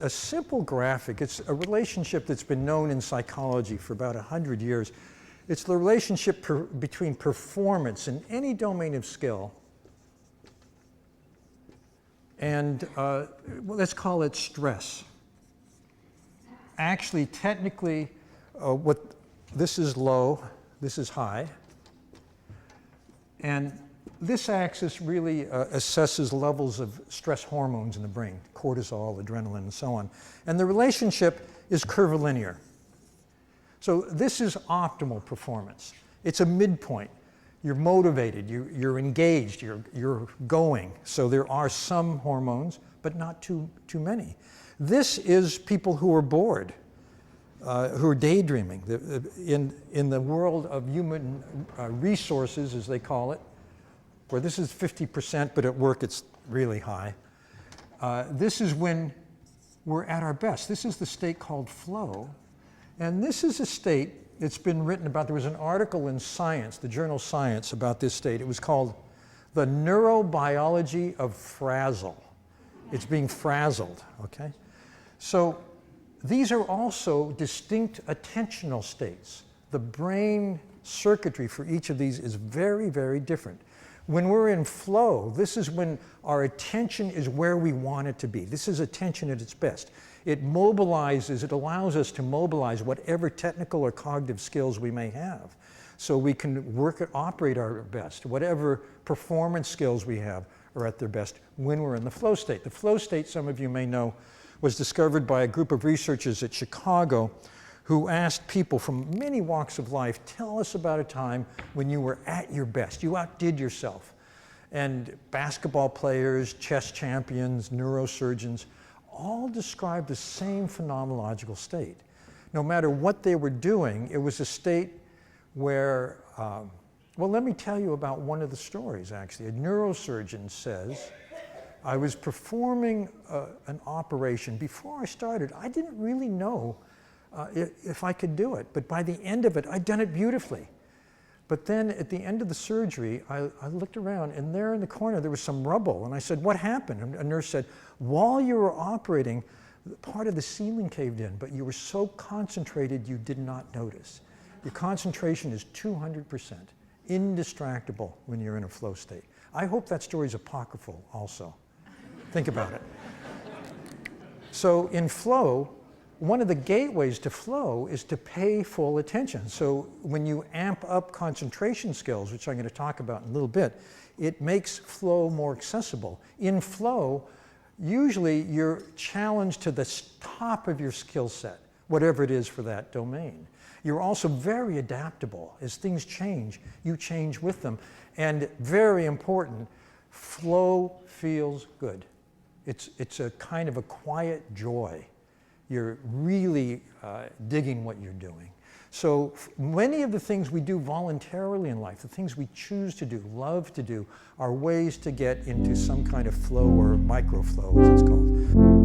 A simple graphic, it's a relationship that's been known in psychology for about 100 years. It's the relationship between performance in any domain of skill and let's call it stress. Actually, technically, this is low, this is high, and this axis really assesses levels of stress hormones in the brain, cortisol, adrenaline, and so on. And the relationship is curvilinear. So this is optimal performance. It's a midpoint. You're motivated, you're engaged, you're going. So there are some hormones, but not too many. This is people who are bored, who are daydreaming. In the world of human resources, as they call it, where this is 50%, but at work it's really high. This is when we're at our best. This is the state called flow. And this is a state that's been written about. There was an article in Science, the journal Science, about this state. It was called The Neurobiology of Frazzle. It's being frazzled, okay? So these are also distinct attentional states. The brain circuitry for each of these is very, very different. When we're in flow, this is when our attention is where we want it to be. This is attention at its best. It mobilizes, it allows us to mobilize whatever technical or cognitive skills we may have. So we can operate our best. Whatever performance skills we have are at their best when we're in the flow state. The flow state, some of you may know, was discovered by a group of researchers at Chicago who asked people from many walks of life, tell us about a time when you were at your best, you outdid yourself. And basketball players, chess champions, neurosurgeons, all described the same phenomenological state. No matter what they were doing, it was a state where, well, let me tell you about one of the stories, actually. A neurosurgeon says, I was performing an operation. Before I started, I didn't really know if I could do it, but by the end of it, I'd done it beautifully. But then at the end of the surgery, I looked around, and there in the corner, there was some rubble. And I said, what happened? And a nurse said, while you were operating, part of the ceiling caved in, but you were so concentrated you did not notice. Your concentration is 200%, indistractable when you're in a flow state. I hope that story is apocryphal also. Think about it. So in flow, one of the gateways to flow is to pay full attention. So when you amp up concentration skills, which I'm going to talk about in a little bit, it makes flow more accessible. In flow, usually you're challenged to the top of your skill set, whatever it is for that domain. You're also very adaptable. As things change, you change with them. And very important, flow feels good. It's a kind of a quiet joy. You're really digging what you're doing. So many of the things we do voluntarily in life, the things we choose to do, love to do, are ways to get into some kind of flow or microflow, as it's called.